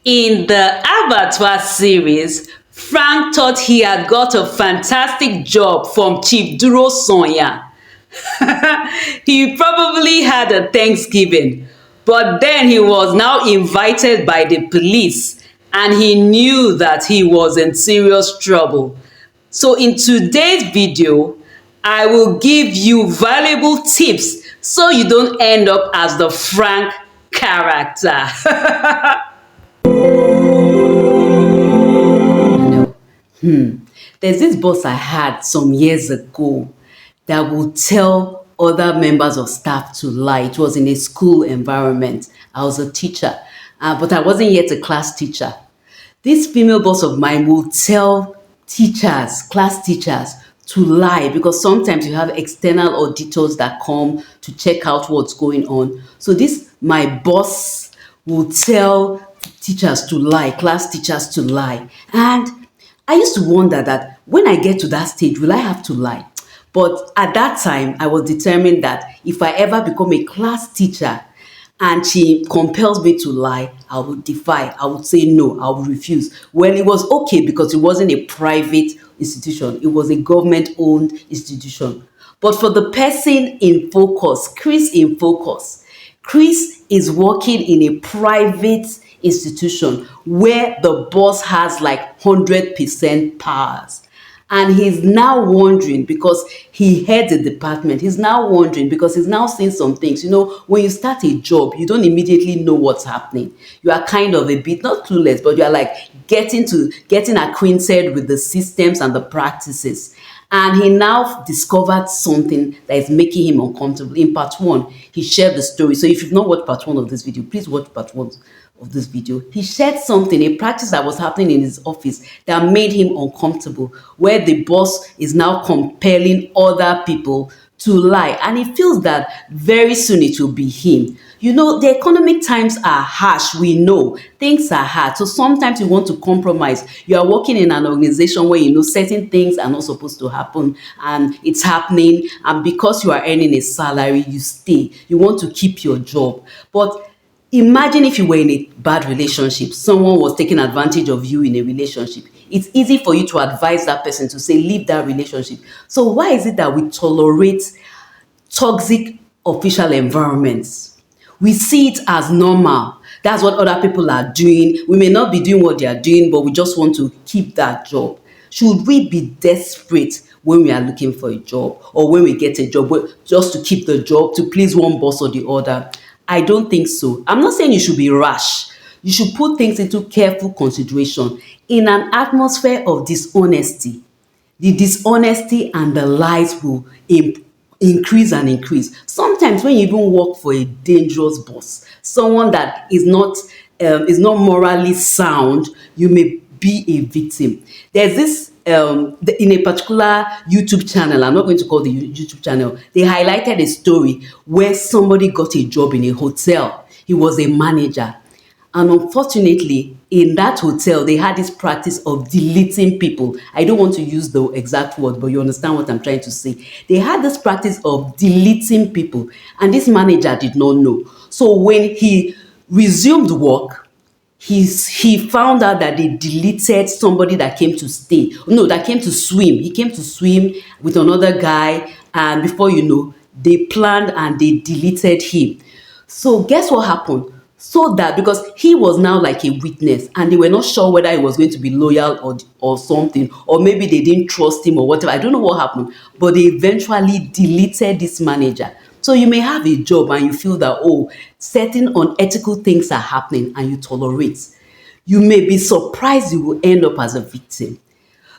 In the Abattoir series, Frank thought he had got a fantastic job from Chief Duro Sonya. He probably had a Thanksgiving, but then he was now invited by the police and he knew that he was in serious trouble. So in today's video, I will give you valuable tips so you don't end up as the Frank character. There's this boss I had some years ago that would tell other members of staff to lie. It was in a school environment. I was a teacher, but I wasn't yet a class teacher. This female boss of mine will tell teachers, class teachers, to lie because sometimes you have external auditors that come to check out what's going on. So this, my boss, will tell teachers to lie, class teachers to lie. And I used to wonder that when I get to that stage, will I have to lie? But at that time, I was determined that if I ever become a class teacher and she compels me to lie, I would defy. I would say no, I would refuse. Well, it was okay because it wasn't a private institution. It was a government-owned institution. But for the person in focus, Chris in focus, Chris is working in a private institution where the boss has like 100% powers. And he's now wondering because he heads a department. He's now wondering because he's now seeing some things. You know, when you start a job, you don't immediately know what's happening. You are kind of a bit, not clueless, but you are like getting acquainted with the systems and the practices. And he now discovered something that is making him uncomfortable. In part one, he shared the story. So if you've not watched part one of this video, please watch part one of this video. He shared something, a practice that was happening in his office that made him uncomfortable, where the boss is now compelling other people to lie. And he feels that very soon it will be him. You know, the economic times are harsh. We know things are hard. So sometimes you want to compromise. You are working in an organization where you know certain things are not supposed to happen and it's happening. And because you are earning a salary, you stay. You want to keep your job. But imagine if you were in a bad relationship, someone was taking advantage of you in a relationship. It's easy for you to advise that person to say, leave that relationship. So why is it that we tolerate toxic official environments? We see it as normal. That's what other people are doing. We may not be doing what they are doing, but we just want to keep that job. Should we be desperate when we are looking for a job or when we get a job just to keep the job, to please one boss or the other? I don't think so. I'm not saying you should be rash. You should put things into careful consideration in an atmosphere of dishonesty. The dishonesty and the lies will increase and increase. Sometimes when you even work for a dangerous boss, someone that is not morally sound, you may be a victim. There's this in a particular YouTube channel, I'm not going to call the YouTube channel, they highlighted a story where somebody got a job in a hotel. He was a manager. And unfortunately, in that hotel, they had this practice of deleting people. I don't want to use the exact word, but you understand what I'm trying to say. They had this practice of deleting people, and this manager did not know. So when he resumed work, he found out that they deleted somebody that came to stay. No, that came to swim. He came to swim with another guy, and before you know, they planned and they deleted him. So guess what happened? So that because he was now like a witness and they were not sure whether he was going to be loyal or something, or maybe they didn't trust him or whatever. I don't know what happened, but they eventually deleted this manager. So you may have a job and you feel that, oh, certain unethical things are happening and you tolerate. You may be surprised you will end up as a victim.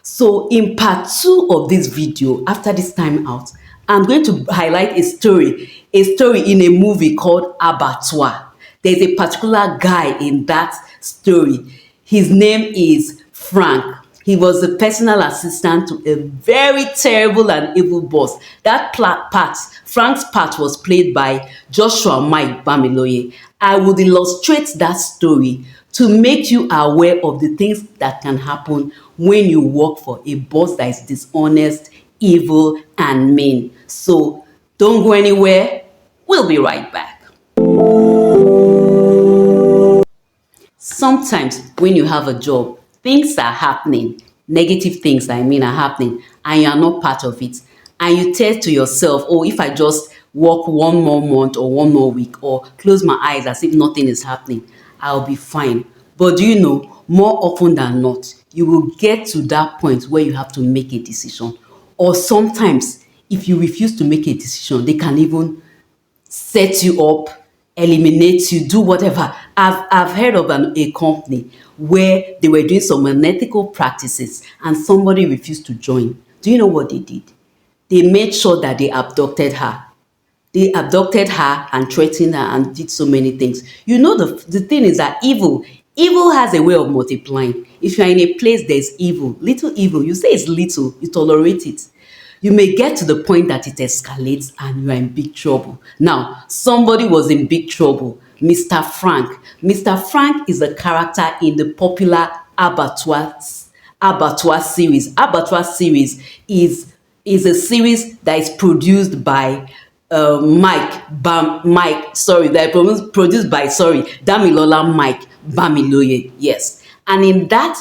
So in part 2 of this video, after this time out, I'm going to highlight a story in a movie called Abattoir. There's a particular guy in that story. His name is Frank. He was the personal assistant to a very terrible and evil boss. That Frank's part was played by Joshua Mike Bamiloye. I would illustrate that story to make you aware of the things that can happen when you work for a boss that is dishonest, evil, and mean. So don't go anywhere. We'll be right back. Sometimes when you have a job, things are happening, negative things I mean are happening, and you are not part of it. And you tell to yourself, oh, if I just work one more month or one more week or close my eyes as if nothing is happening, I'll be fine. But do you know, more often than not, you will get to that point where you have to make a decision. Or sometimes, if you refuse to make a decision, they can even set you up, eliminate you, do whatever. I've heard of a company where they were doing some unethical practices and somebody refused to join. Do you know what they did? They made sure that they abducted her. They abducted her and threatened her and did so many things. You know, the thing is that evil has a way of multiplying. If you are in a place there's evil, little evil, you say it's little, you tolerate it. You may get to the point that it escalates and you are in big trouble. Now, somebody was in big trouble, Mr. Frank. Mr. Frank is a character in the popular Abattoir series. Abattoir series is a series that is produced by that is produced by Damilolamikebamiloye. Yes, and in that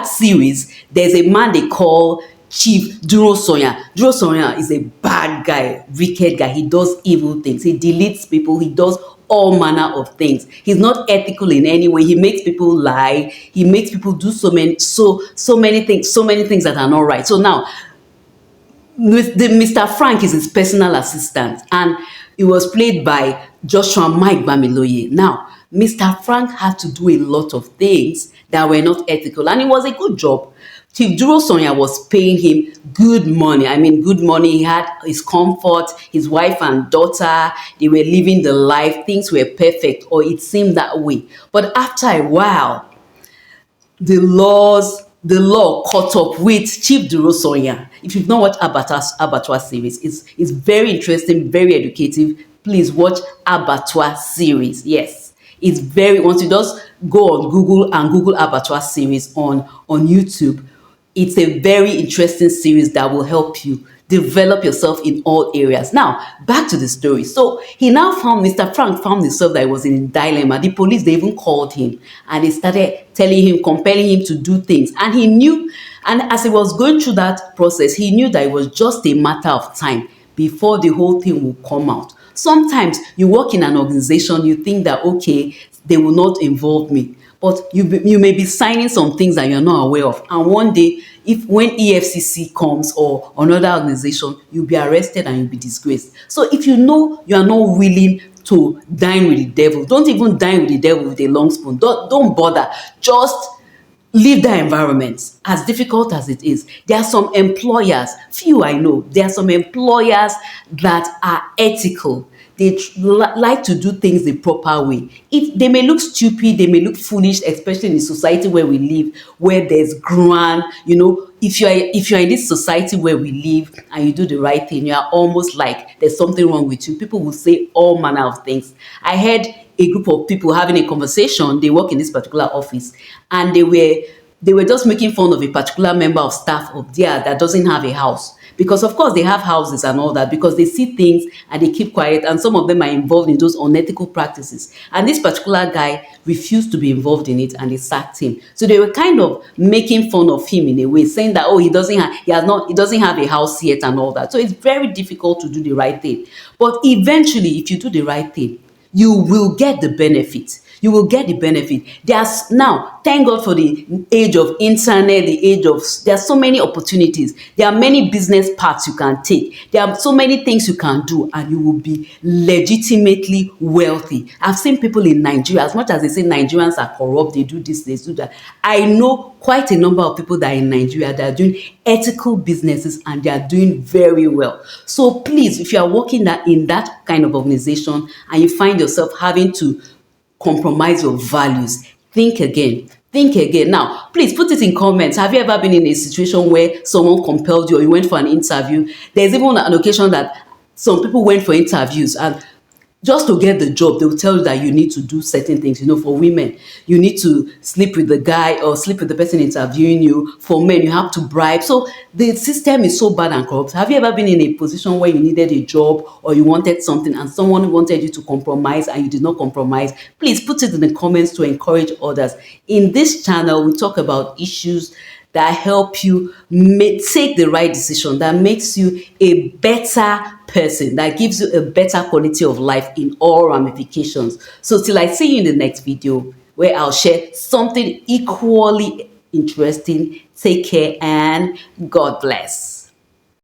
series, there's a man they call Chief Duro Sonya. Duro Sonya is a bad guy, wicked guy. He does evil things. He deletes people. He does all manner of things. He's not ethical in any way. He makes people lie. He makes people do so many things that are not right. So now Mr. Frank is his personal assistant, and it was played by Joshua Mike Bamiloye. Now, Mr. Frank had to do a lot of things that were not ethical, and it was a good job. Chief Duro Sonya was paying him good money. I mean, good money. He had his comfort, his wife and daughter. They were living the life. Things were perfect, or it seemed that way. But after a while, the law caught up with Chief Duro Sonya. If you've not watched Abattoir series, it's very interesting, very educative. Please watch Abattoir series. Yes, it's very, once you just go on Google and Google Abattoir series on YouTube, it's a very interesting series that will help you develop yourself in all areas. Now, back to the story. So Mr. Frank found himself that he was in a dilemma. The police, they even called him and they started telling him, compelling him to do things. And he knew, and as he was going through that process, he knew that it was just a matter of time before the whole thing will come out. Sometimes you work in an organization, you think that, okay, they will not involve me. But you may be signing some things that you're not aware of. And one day, when EFCC comes or another organization, you'll be arrested and you'll be disgraced. So if you know you are not willing to dine with the devil, don't even dine with the devil with a long spoon. Don't bother. Just leave that environment, as difficult as it is. There are some employers, few I know, there are some employers that are ethical. They like to do things the proper way. They may look stupid, they may look foolish, especially in the society where we live, where there's grand, if you're in this society where we live and you do the right thing, you are almost like there's something wrong with you. People will say all manner of things. I heard a group of people having a conversation. They work in this particular office, and they were just making fun of a particular member of staff of theirs that doesn't have a house. Because of course they have houses and all that, because they see things and they keep quiet, and some of them are involved in those unethical practices. And this particular guy refused to be involved in it and they sacked him. So they were kind of making fun of him in a way, saying that, oh, he doesn't have a house yet and all that. So it's very difficult to do the right thing. But eventually, if you do the right thing, you will get the benefit. You will get the benefit. There's now, thank God for the age of internet, there are so many opportunities. There are many business paths you can take. There are so many things you can do, and you will be legitimately wealthy. I've seen people in Nigeria, as much as they say Nigerians are corrupt, they do this, they do that. I know quite a number of people that are in Nigeria that are doing ethical businesses and they are doing very well. So please, if you are working in that kind of organization and you find yourself having to compromise your values, think again. Think again. Now, please put it in comments. Have you ever been in a situation where someone compelled you or you went for an interview? There's even an occasion that some people went for interviews and just to get the job, they'll tell you that you need to do certain things. For women, you need to sleep with the guy or sleep with the person interviewing you. For men, you have to bribe. So the system is so bad and corrupt. Have you ever been in a position where you needed a job or you wanted something and someone wanted you to compromise and you did not compromise? Please put it in the comments to encourage others. In this channel, we talk about issues that help you take the right decision, that makes you a better person, that gives you a better quality of life in all ramifications. So till I see you in the next video where I'll share something equally interesting, take care and God bless.